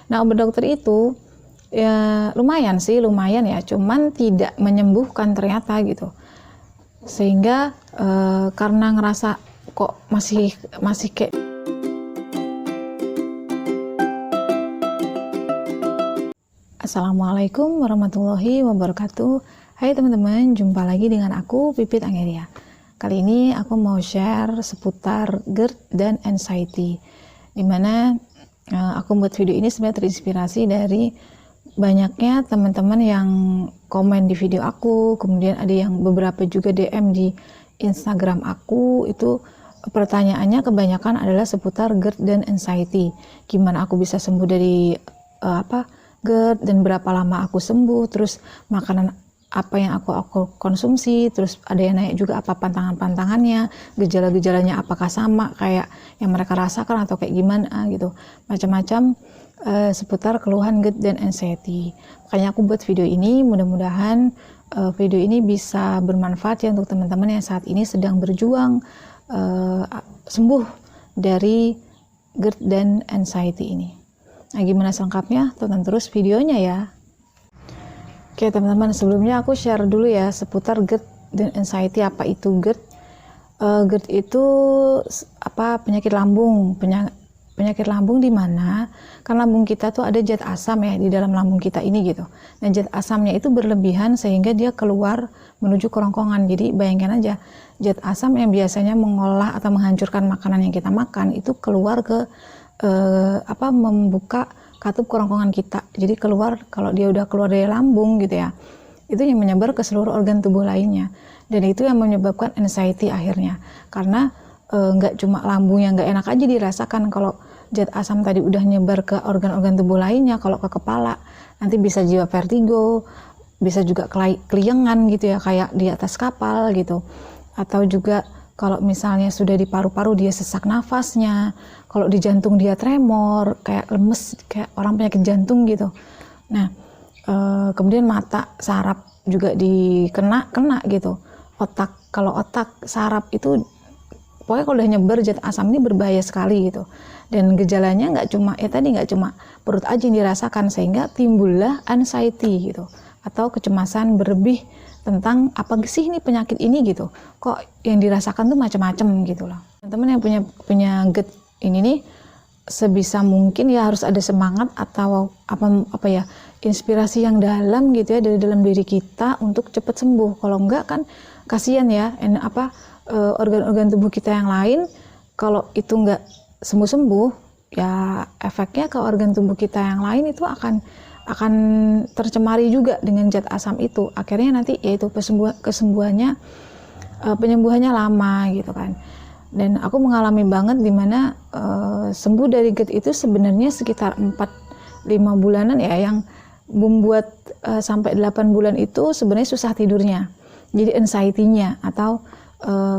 Nah, obat dokter itu ya lumayan ya, cuman tidak menyembuhkan ternyata gitu. Sehingga karena ngerasa kok masih kayak Assalamualaikum warahmatullahi wabarakatuh. Hai teman-teman, jumpa lagi dengan aku Pipit Angeria. Kali ini aku mau share seputar GERD dan anxiety, dimana aku buat video ini sebenarnya terinspirasi dari banyaknya teman-teman yang komen di video aku, kemudian ada yang beberapa juga DM di Instagram aku. Itu pertanyaannya kebanyakan adalah seputar GERD dan anxiety. Gimana aku bisa sembuh dari GERD dan berapa lama aku sembuh, terus makanan apa yang aku konsumsi, terus ada yang nanya juga apa pantangannya, gejala-gejalanya apakah sama kayak yang mereka rasakan atau kayak gimana gitu, macam-macam seputar keluhan GERD dan anxiety. Makanya aku buat video ini, mudah-mudahan video ini bisa bermanfaat ya untuk teman-teman yang saat ini sedang berjuang sembuh dari GERD dan anxiety ini. Nah, gimana selengkapnya? Tonton terus videonya ya. Oke teman-teman, sebelumnya aku share dulu ya seputar GERD dan anxiety. Apa itu GERD? GERD itu penyakit lambung. Penyakit lambung di mana kan lambung kita tuh ada zat asam ya di dalam lambung kita ini gitu. Nah, zat asamnya itu berlebihan sehingga dia keluar menuju kerongkongan. Jadi bayangkan aja, zat asam yang biasanya mengolah atau menghancurkan makanan yang kita makan itu keluar ke membuka katup kerongkongan kita. Jadi keluar, kalau dia udah keluar dari lambung gitu ya, itu yang menyebar ke seluruh organ tubuh lainnya, dan itu yang menyebabkan anxiety akhirnya. Karena nggak cuma lambung yang nggak enak aja dirasakan, kalau zat asam tadi udah nyebar ke organ-organ tubuh lainnya, kalau ke kepala nanti bisa jiwa vertigo, bisa juga keliengan gitu ya, kayak di atas kapal gitu, atau juga kalau misalnya sudah di paru-paru dia sesak nafasnya, kalau di jantung dia tremor, kayak lemes, kayak orang penyakit jantung gitu. Nah, kemudian mata, saraf juga kena gitu. Kalau otak, saraf itu pokoknya kalau udah nyebar zat asam ini berbahaya sekali gitu. Dan gejalanya nggak cuma perut aja yang dirasakan, sehingga timbullah anxiety gitu, atau kecemasan berlebih tentang apa sih ini penyakit ini gitu, kok yang dirasakan tuh macam-macam gitu loh. Teman-teman yang punya GERD ini nih, sebisa mungkin ya harus ada semangat atau inspirasi yang dalam gitu ya dari dalam diri kita untuk cepat sembuh. Kalau enggak kan kasihan ya, organ-organ tubuh kita yang lain kalau itu enggak sembuh-sembuh ya, efeknya ke organ tubuh kita yang lain itu akan tercemari juga dengan zat asam itu. Akhirnya nanti yaitu penyembuhannya lama gitu kan. Dan aku mengalami banget dimana sembuh dari GERD itu sebenarnya sekitar 4-5 bulanan ya, yang membuat sampai 8 bulan itu sebenarnya susah tidurnya. Jadi anxiety-nya atau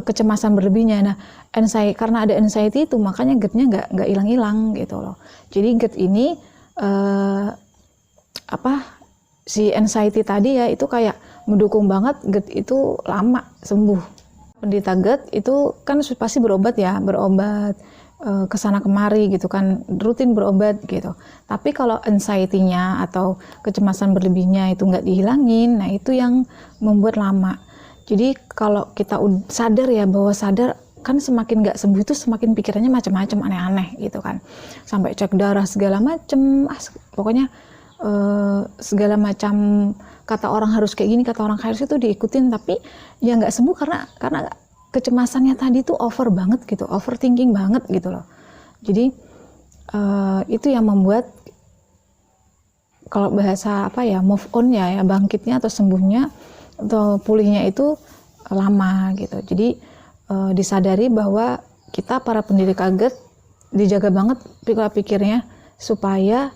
kecemasan berlebihnya. Nah, karena ada anxiety itu makanya GERD-nya nggak hilang-hilang gitu loh. Jadi GERD ini si anxiety tadi ya itu kayak mendukung banget GERD itu lama sembuh. Penderita GERD itu kan pasti berobat kesana kemari gitu kan, rutin berobat gitu. Tapi kalau anxiety-nya atau kecemasan berlebihnya itu nggak dihilangin, nah itu yang membuat lama. Jadi kalau kita sadar ya, bahwa sadar kan semakin nggak sembuh itu semakin pikirannya macam-macam aneh-aneh gitu kan, sampai cek darah segala macam, pokoknya segala macam kata orang harus kayak gini, kata orang harus itu diikutin, tapi ya nggak sembuh karena kecemasannya tadi tuh over banget gitu, overthinking banget gitu loh. Jadi itu yang membuat kalau bahasa move on ya bangkitnya atau sembuhnya atau pulihnya itu lama gitu. Jadi disadari bahwa kita para penderita GERD dijaga banget pikirnya supaya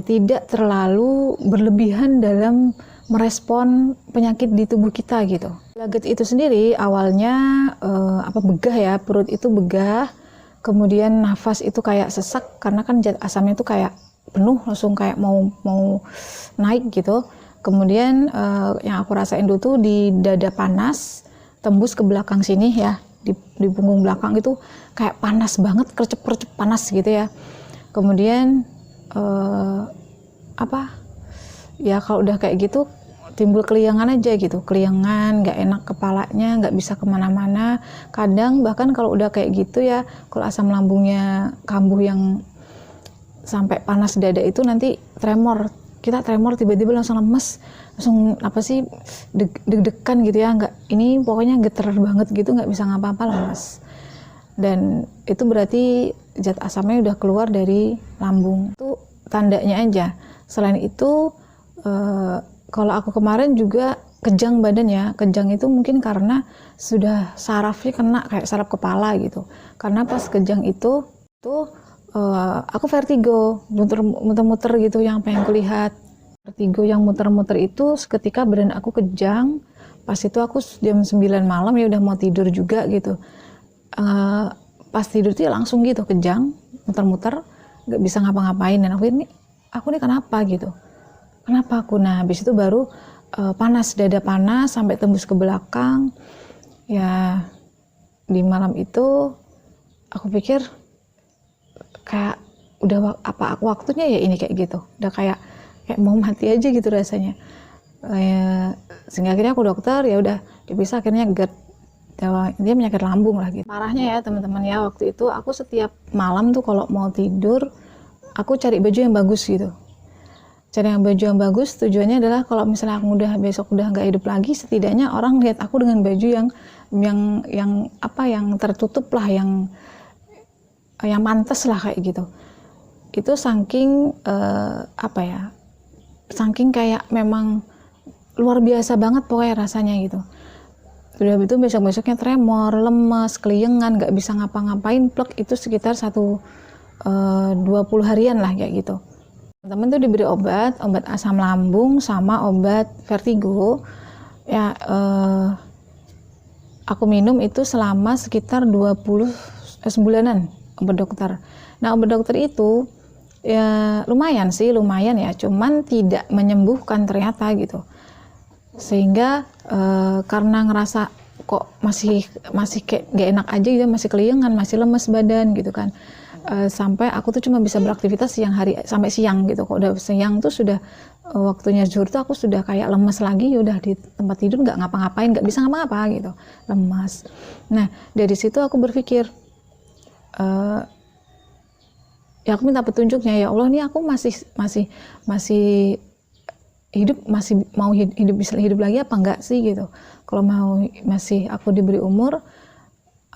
tidak terlalu berlebihan dalam merespon penyakit di tubuh kita gitu. GERD itu sendiri awalnya begah ya, perut itu begah, kemudian nafas itu kayak sesak karena kan zat asamnya itu kayak penuh, langsung kayak mau naik gitu. Kemudian yang aku rasain dulu tuh di dada panas, tembus ke belakang sini ya, di punggung belakang itu kayak panas banget, kercep panas gitu ya. Kemudian apa ya, kalau udah kayak gitu timbul keliangan aja gitu, keliangan, nggak enak kepalanya, nggak bisa kemana-mana. Kadang bahkan kalau udah kayak gitu ya, kalau asam lambungnya kambuh yang sampai panas dada itu nanti tremor, kita tremor tiba-tiba langsung lemes, langsung apa sih, deg-degan gitu ya, nggak, ini pokoknya geter banget gitu, nggak bisa ngapa-apa, lemes. Dan itu berarti zat asamnya udah keluar dari lambung, itu tandanya aja. Selain itu kalau aku kemarin juga kejang badan ya, kejang itu mungkin karena sudah sarafnya kena kayak saraf kepala gitu. Karena pas kejang itu tuh aku vertigo, muter-muter gitu yang pengen kulihat. Vertigo yang muter-muter itu seketika badan aku kejang. Pas itu aku jam 9 malam ya udah mau tidur juga gitu. Pas tidur tuh ya langsung gitu kejang, muter-muter, nggak bisa ngapa-ngapain. Dan aku nih kenapa gitu? Kenapa aku? Nah, habis itu baru panas, dada panas sampai tembus ke belakang. Ya, di malam itu aku pikir kayak udah waktunya ya ini kayak gitu. Udah kayak mau mati aja gitu rasanya. Sehingga akhirnya aku dokter, ya udah dipisah, akhirnya GERD. Dia penyakit lambung lah gitu. Parahnya ya teman-teman ya, waktu itu aku setiap malam tuh kalau mau tidur aku cari baju yang bagus gitu. Cari baju yang bagus tujuannya adalah kalau misalnya aku besok udah nggak hidup lagi, setidaknya orang lihat aku dengan baju yang tertutup lah, yang mantes lah kayak gitu. Itu saking saking kayak memang luar biasa banget pokoknya rasanya gitu. Udah itu besok-besoknya tremor, lemes, keliengan, nggak bisa ngapa-ngapain, plek itu sekitar 20 harian lah kayak gitu. Teman tuh diberi obat asam lambung sama obat vertigo. Ya aku minum itu selama sekitar sebulanan obat dokter. Nah, obat dokter itu ya lumayan ya, cuman tidak menyembuhkan ternyata gitu. Sehingga karena ngerasa kok masih kayak gak enak aja gitu, masih keliengan, masih lemes badan gitu kan. Sampai aku tuh cuma bisa beraktivitas siang hari sampai siang gitu. Kok udah siang tuh sudah waktunya zuhur tuh aku sudah kayak lemes lagi, udah di tempat tidur nggak ngapa-ngapain, nggak bisa ngapa-ngapa gitu, lemas. Nah, dari situ aku berpikir ya aku minta petunjuknya, ya Allah, ini aku masih hidup, masih mau hidup lagi apa enggak sih gitu. Kalau mau masih aku diberi umur,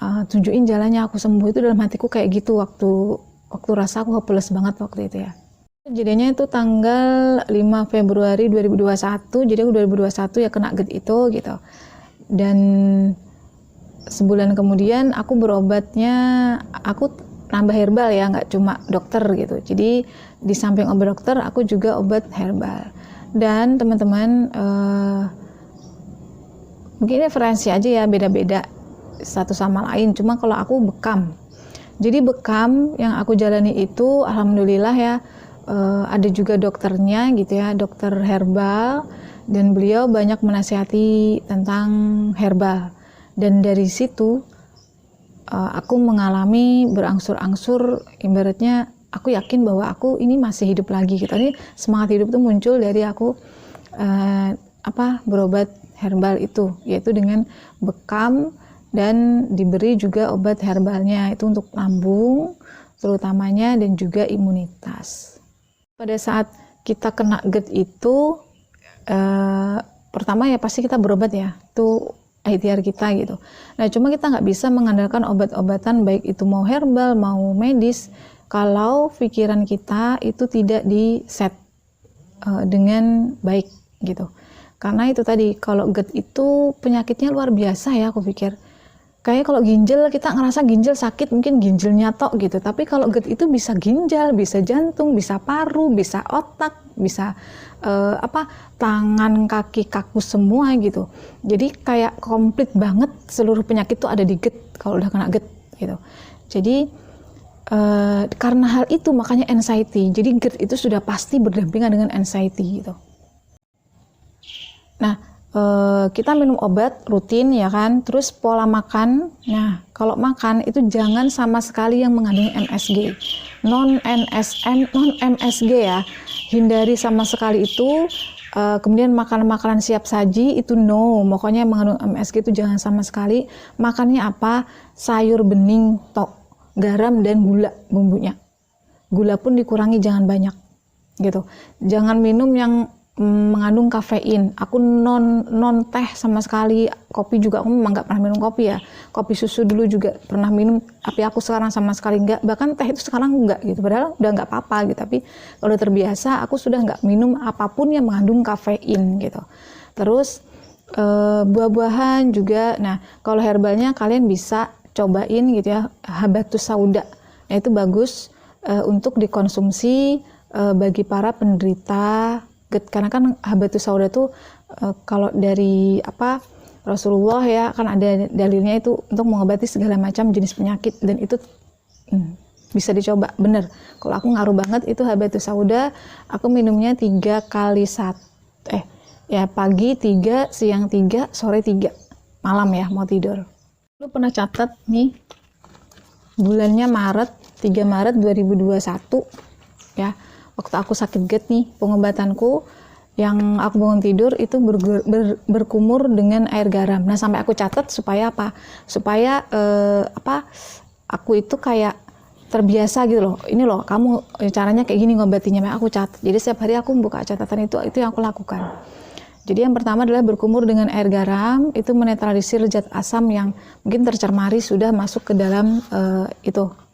tunjukin jalannya aku sembuh. Itu dalam hatiku kayak gitu waktu rasa aku hopeless banget waktu itu ya. Kejadiannya itu tanggal 5 Februari 2021, jadi aku 2021 ya kena GERD itu gitu. Dan sebulan kemudian aku berobatnya, aku nambah herbal ya, nggak cuma dokter gitu. Jadi di samping obat dokter aku juga obat herbal. Dan teman-teman mungkin referensi aja ya, beda-beda satu sama lain. Cuma kalau aku bekam, jadi bekam yang aku jalani itu alhamdulillah ya, ada juga dokternya gitu ya, dokter herbal, dan beliau banyak menasihati tentang herbal. Dan dari situ aku mengalami berangsur-angsur, ibaratnya aku yakin bahwa aku ini masih hidup lagi gitu. Ini semangat hidup itu muncul dari aku berobat herbal itu, yaitu dengan bekam dan diberi juga obat herbalnya itu untuk lambung terutamanya dan juga imunitas. Pada saat kita kena GERD itu pertama ya pasti kita berobat ya, itu ikhtiar kita gitu. Nah, cuma kita nggak bisa mengandalkan obat-obatan baik itu mau herbal mau medis kalau pikiran kita itu tidak di set dengan baik gitu. Karena itu tadi, kalau GERD itu penyakitnya luar biasa ya, aku pikir. Kayak kalau ginjal, kita ngerasa ginjal sakit, mungkin ginjalnya tok gitu. Tapi kalau GERD itu bisa ginjal, bisa jantung, bisa paru, bisa otak, bisa tangan, kaki, kaku semua gitu. Jadi kayak komplit banget, seluruh penyakit itu ada di GERD kalau udah kena GERD gitu. Jadi karena hal itu makanya anxiety. Jadi GERD itu sudah pasti berdampingan dengan anxiety gitu. Nah, kita minum obat rutin ya kan, terus pola makan. Nah, kalau makan itu jangan sama sekali yang mengandung MSG. non NSM, non MSG ya. Hindari sama sekali itu. Kemudian makanan-makanan siap saji itu no, pokoknya yang mengandung MSG itu jangan sama sekali. Makannya apa? Sayur bening, tok, garam dan gula bumbunya. Gula pun dikurangi, jangan banyak gitu. Jangan minum yang mengandung kafein. Aku non teh sama sekali. Kopi juga aku memang nggak pernah minum kopi ya. Kopi susu dulu juga pernah minum, tapi aku sekarang sama sekali nggak. Bahkan teh itu sekarang nggak gitu. Padahal udah nggak apa-apa gitu. Tapi kalau terbiasa, aku sudah nggak minum apapun yang mengandung kafein gitu. Terus buah-buahan juga. Nah, kalau herbalnya kalian bisa cobain gitu ya, habatus sauda. Nah, itu bagus untuk dikonsumsi bagi para penderita GERD, karena kan habatus sauda itu kalau dari Rasulullah ya kan ada dalilnya itu untuk mengobati segala macam jenis penyakit, dan itu bisa dicoba bener. Kalau aku ngaruh banget itu habatus sauda, aku minumnya 3 kali pagi 3, siang 3, sore 3, malam ya mau tidur. Lu pernah catat nih bulannya Maret, 3 Maret 2021 ya. Waktu aku sakit GERD nih, pengobatanku yang aku bangun tidur itu berkumur dengan air garam. Nah, sampai aku catat supaya apa? Supaya aku itu kayak terbiasa gitu loh. Ini loh, kamu caranya kayak gini ngobatinya. Aku catat. Jadi setiap hari aku buka catatan itu yang aku lakukan. Jadi yang pertama adalah berkumur dengan air garam, itu menetralisir zat asam yang mungkin tercemari sudah masuk ke dalam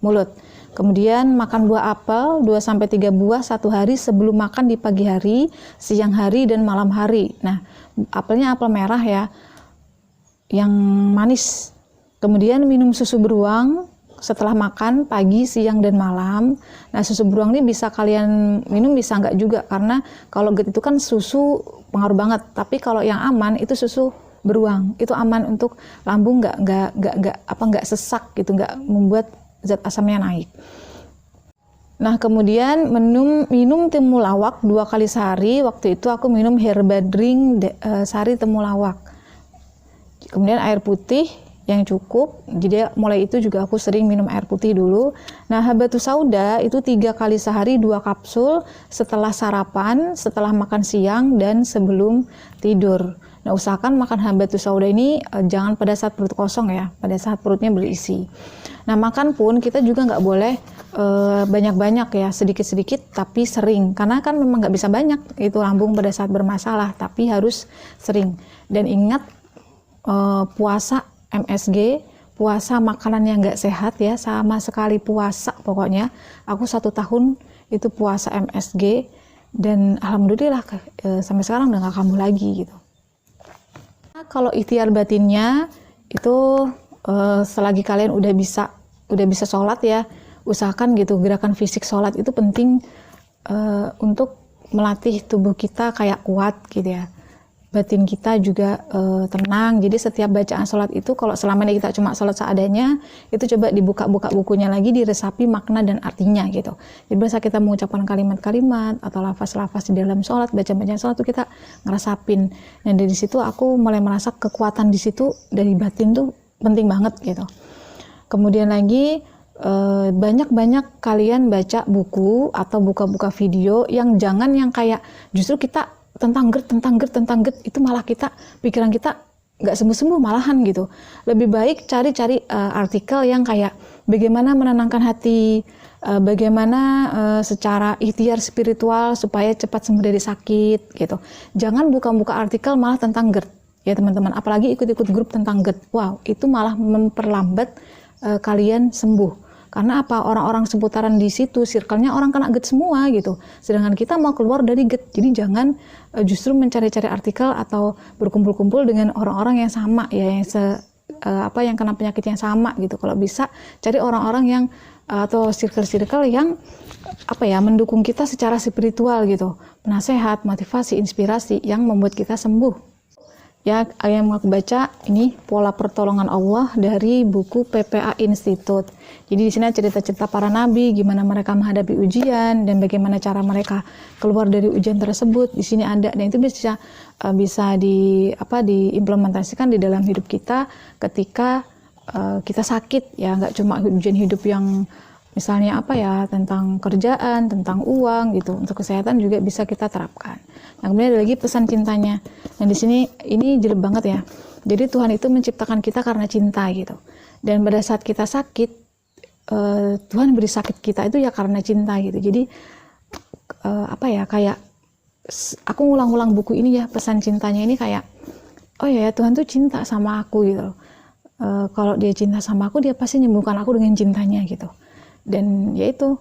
mulut. Kemudian makan buah apel 2-3 buah 1 hari sebelum makan di pagi hari, siang hari, dan malam hari. Nah, apelnya apel merah ya, yang manis. Kemudian minum susu beruang setelah makan pagi, siang, dan malam. Nah, susu beruang ini bisa kalian minum, bisa enggak juga, karena kalau GERD itu kan susu pengaruh banget. Tapi kalau yang aman itu susu beruang, itu aman untuk lambung, enggak sesak gitu, enggak membuat zat asamnya naik. Nah, kemudian minum temulawak 2 kali sehari. Waktu itu aku minum Herbadrink sari temulawak. Kemudian air putih yang cukup. Jadi mulai itu juga aku sering minum air putih dulu. Nah, habatus sauda itu 3 kali sehari 2 kapsul setelah sarapan, setelah makan siang, dan sebelum tidur. Nah, usahakan makan habatus sauda ini jangan pada saat perut kosong ya, pada saat perutnya berisi. Nah, makan pun kita juga nggak boleh banyak-banyak ya, sedikit-sedikit tapi sering, karena kan memang nggak bisa banyak itu lambung pada saat bermasalah, tapi harus sering. Dan ingat, puasa MSG, puasa makanan yang nggak sehat ya, sama sekali puasa pokoknya. Aku 1 tahun itu puasa MSG, dan alhamdulillah sampai sekarang udah nggak kambuh lagi gitu. Nah, kalau ikhtiar batinnya itu selagi kalian udah bisa sholat ya, usahakan gitu, gerakan fisik sholat itu penting untuk melatih tubuh kita kayak kuat gitu ya. Batin kita juga tenang. Jadi setiap bacaan sholat itu, kalau selama ini kita cuma sholat seadanya, itu coba dibuka-buka bukunya lagi, diresapi makna dan artinya gitu. Jadi biasa kita mengucapkan kalimat-kalimat atau lafaz-lafaz di dalam sholat, bacaan-bacaan sholat itu kita ngerasapin. Dan dari situ aku mulai merasa kekuatan di situ dari batin tuh penting banget gitu. Kemudian lagi banyak-banyak kalian baca buku atau buka-buka video yang jangan yang kayak justru kita tentang GERD itu malah pikiran kita nggak sembuh-sembuh malahan gitu. Lebih baik cari-cari artikel yang kayak bagaimana menenangkan hati, bagaimana secara ikhtiar spiritual supaya cepat sembuh dari sakit gitu. Jangan buka-buka artikel malah tentang GERD ya teman-teman, apalagi ikut-ikut grup tentang GERD. Wow, itu malah memperlambat kalian sembuh. Karena apa? Orang-orang seputaran di situ, circle-nya orang kena GERD semua gitu. Sedangkan kita mau keluar dari GERD. Jadi jangan justru mencari-cari artikel atau berkumpul-kumpul dengan orang-orang yang sama ya, yang kena penyakit yang sama gitu. Kalau bisa cari orang-orang yang atau circle-circle yang mendukung kita secara spiritual gitu. Penasehat, motivasi, inspirasi yang membuat kita sembuh. Ya, yang aku baca ini Pola Pertolongan Allah dari buku PPA Institute. Jadi di sini cerita-cerita para nabi, gimana mereka menghadapi ujian dan bagaimana cara mereka keluar dari ujian tersebut. Di sini ada, dan itu bisa diimplementasikan di dalam hidup kita ketika kita sakit ya, nggak cuma ujian hidup yang misalnya apa ya, tentang kerjaan, tentang uang gitu. Untuk kesehatan juga bisa kita terapkan. Nah, kemudian ada lagi pesan cintanya. Dan di sini ini jelek banget ya. Jadi Tuhan itu menciptakan kita karena cinta gitu. Dan pada saat kita sakit, Tuhan beri sakit kita itu ya karena cinta gitu. Jadi apa ya, kayak aku ngulang-ulang buku ini ya, pesan cintanya ini kayak, oh ya Tuhan tuh cinta sama aku gitu. Kalau dia cinta sama aku, dia pasti menyembuhkan aku dengan cintanya gitu. Dan yaitu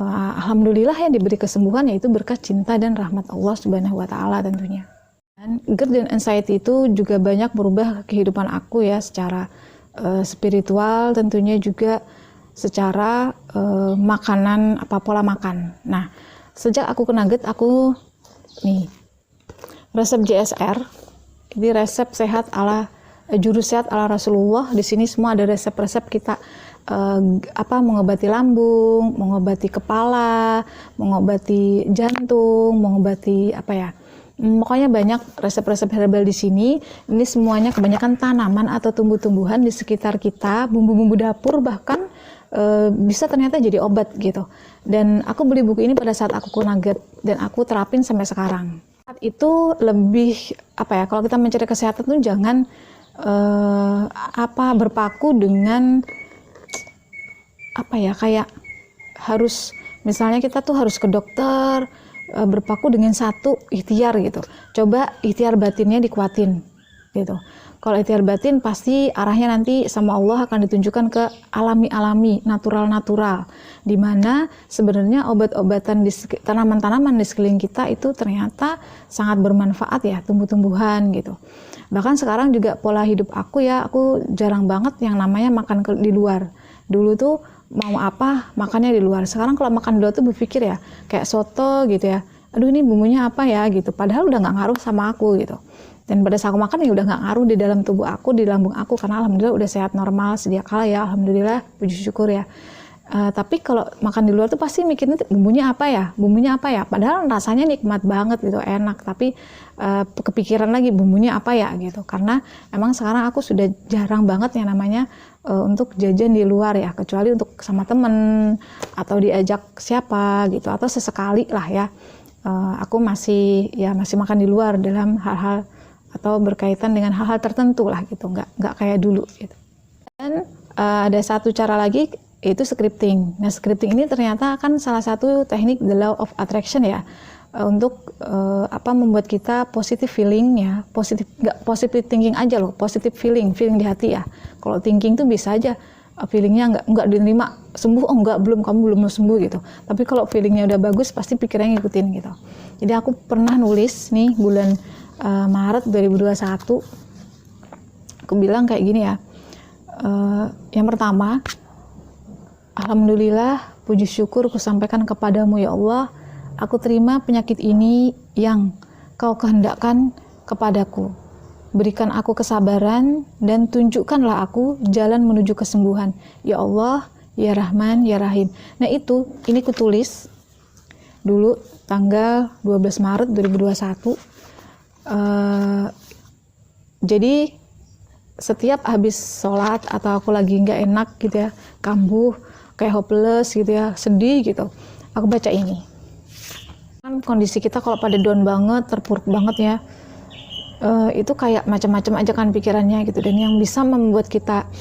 alhamdulillah ya diberi kesembuhan, yaitu berkat cinta dan rahmat Allah Subhanahu wa taala tentunya. Dan GERD dan anxiety itu juga banyak merubah kehidupan aku ya, secara spiritual, tentunya juga secara makanan, pola makan. Nah, sejak aku kena GERD, aku nih resep JSR, ini resep sehat ala jurus sehat ala Rasulullah. Di sini semua ada resep-resep kita mengobati lambung, mengobati kepala, mengobati jantung, mengobati pokoknya banyak resep-resep herbal di sini. Ini semuanya kebanyakan tanaman atau tumbuh-tumbuhan di sekitar kita, bumbu-bumbu dapur bahkan bisa ternyata jadi obat gitu. Dan aku beli buku ini pada saat aku kena GERD dan aku terapin sampai sekarang. Saat itu lebih kalau kita mencari kesehatan tuh jangan berpaku dengan kayak harus, misalnya kita tuh harus ke dokter, berpaku dengan satu ikhtiar gitu. Coba ikhtiar batinnya dikuatin gitu. Kalau ikhtiar batin pasti arahnya nanti sama Allah akan ditunjukkan ke alami-alami, natural-natural, di mana sebenarnya obat-obatan di tanaman-tanaman di sekeliling kita itu ternyata sangat bermanfaat ya, tumbuh-tumbuhan gitu. Bahkan sekarang juga pola hidup aku ya, aku jarang banget yang namanya makan di luar. Dulu tuh mau apa makannya di luar. Sekarang kalau makan di luar tuh berpikir ya, kayak soto gitu ya, aduh ini bumbunya apa ya gitu. Padahal udah nggak ngaruh sama aku gitu. Dan pada saat aku makan ya udah nggak ngaruh di dalam tubuh aku, di lambung aku, karena alhamdulillah udah sehat normal sedia kala ya, alhamdulillah, puji syukur ya. Tapi kalau makan di luar tuh pasti mikirnya bumbunya apa ya, padahal rasanya nikmat banget gitu, enak, tapi kepikiran lagi bumbunya apa ya gitu, karena emang sekarang aku sudah jarang banget yang namanya untuk jajan di luar ya, kecuali untuk sama temen atau diajak siapa gitu, atau sesekali lah ya. Aku masih makan di luar dalam hal-hal atau berkaitan dengan hal-hal tertentu lah gitu, nggak kayak dulu gitu. Dan ada satu cara lagi, yaitu scripting. Nah, scripting ini ternyata kan salah satu teknik the law of attraction ya, untuk membuat kita positive feeling ya, nggak positive thinking aja loh, positive feeling di hati ya. Kalau thinking tuh bisa aja feelingnya nggak diterima, sembuh, kamu belum sembuh gitu. Tapi kalau feelingnya udah bagus, pasti pikirannya ngikutin gitu. Jadi aku pernah nulis nih bulan Maret 2021, aku bilang kayak gini ya, yang pertama, alhamdulillah, puji syukur kusampaikan kepadamu ya Allah, aku terima penyakit ini yang kau kehendakkan kepadaku. Berikan aku kesabaran dan tunjukkanlah aku jalan menuju kesembuhan. Ya Allah, ya Rahman, ya Rahim. Nah ini kutulis dulu tanggal 12 Maret 2021. Jadi setiap habis sholat atau aku lagi nggak enak gitu ya, kambuh, kayak hopeless gitu ya, sedih gitu, aku baca ini. Kan kondisi kita kalau pada down banget, terpuruk banget ya, itu kayak macam-macam aja kan pikirannya gitu. Dan yang bisa membuat kita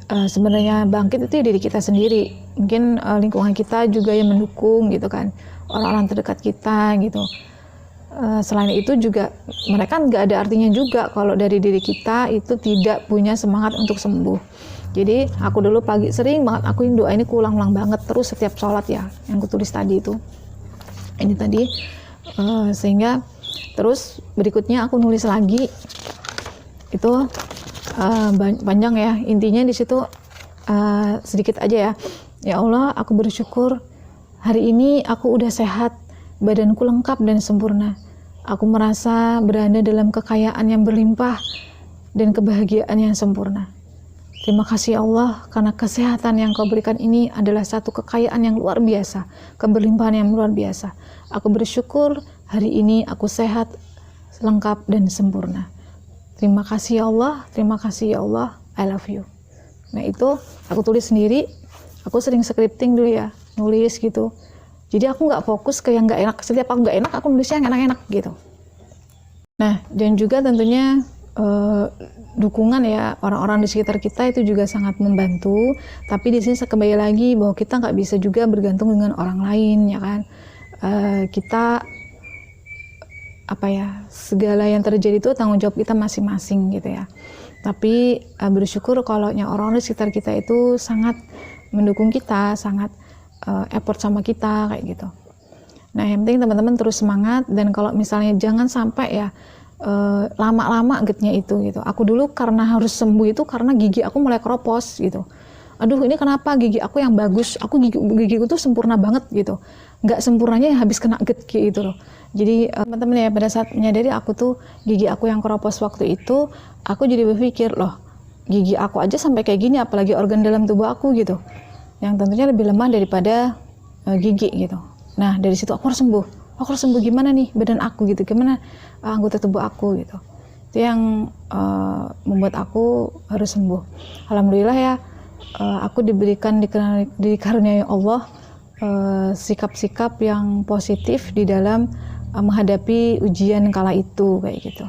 sebenarnya bangkit itu ya diri kita sendiri. Mungkin lingkungan kita juga yang mendukung gitu kan, orang-orang terdekat kita gitu. Selain itu juga mereka nggak ada artinya juga kalau dari diri kita itu tidak punya semangat untuk sembuh. Jadi aku dulu pagi sering banget aku doa ini kuulang-ulang banget terus setiap sholat ya, yang kutulis tadi itu. Ini tadi sehingga terus berikutnya aku nulis lagi itu panjang ya, intinya di situ sedikit aja ya. Ya Allah, aku bersyukur hari ini aku udah sehat, badanku lengkap dan sempurna. Aku merasa berada dalam kekayaan yang berlimpah dan kebahagiaan yang sempurna. Terima kasih Allah, karena kesehatan yang kau berikan ini adalah satu kekayaan yang luar biasa, keberlimpahan yang luar biasa. Aku bersyukur hari ini aku sehat, lengkap dan sempurna. Terima kasih ya Allah, terima kasih ya Allah, I love you. Nah itu aku tulis sendiri, Aku sering scripting dulu ya, nulis gitu. Jadi aku nggak fokus ke yang nggak enak. Setiap aku nggak enak, aku nulisnya yang enak-enak gitu. Nah, dan juga tentunya dukungan ya orang-orang di sekitar kita itu juga sangat membantu. Tapi di sini saya kembali lagi bahwa kita nggak bisa juga bergantung dengan orang lain, ya kan? Kita segala yang terjadi itu tanggung jawab kita masing-masing gitu ya. Tapi bersyukur kalau orang-orang di sekitar kita itu sangat mendukung kita, sangat effort sama kita kayak gitu. Nah, yang penting teman-teman terus semangat, dan kalau misalnya jangan sampai ya lama-lama getnya itu gitu. Aku dulu karena harus sembuh itu karena gigi aku mulai keropos gitu. Aduh, ini kenapa gigi aku yang bagus, gigiku tuh sempurna banget gitu. Nggak sempurnanya yang habis kena get gitu loh. Jadi teman-teman ya, pada saat menyadari aku tuh gigi aku yang keropos waktu itu, aku jadi berpikir, loh gigi aku aja sampai kayak gini, apalagi organ dalam tubuh aku gitu, yang tentunya lebih lemah daripada gigi gitu. Nah, dari situ aku harus sembuh gimana nih badan aku gitu, gimana anggota tubuh aku gitu. Itu yang membuat aku harus sembuh. Alhamdulillah ya, aku dikaruniai Allah sikap-sikap yang positif di dalam menghadapi ujian kala itu kayak gitu.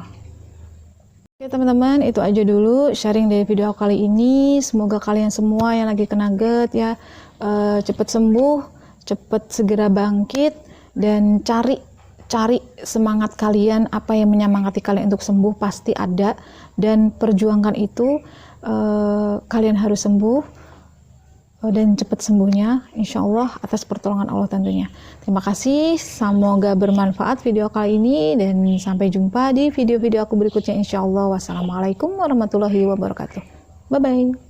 Oke teman-teman, itu aja dulu sharing dari video kali ini. Semoga kalian semua yang lagi kena GERD ya cepat sembuh, cepat segera bangkit, dan cari semangat kalian, apa yang menyemangati kalian untuk sembuh pasti ada, dan perjuangkan itu. Kalian harus sembuh dan cepat sembuhnya, insya Allah atas pertolongan Allah tentunya. Terima kasih, semoga bermanfaat video kali ini, dan sampai jumpa di video-video aku berikutnya insya Allah. Wassalamualaikum warahmatullahi wabarakatuh. Bye bye.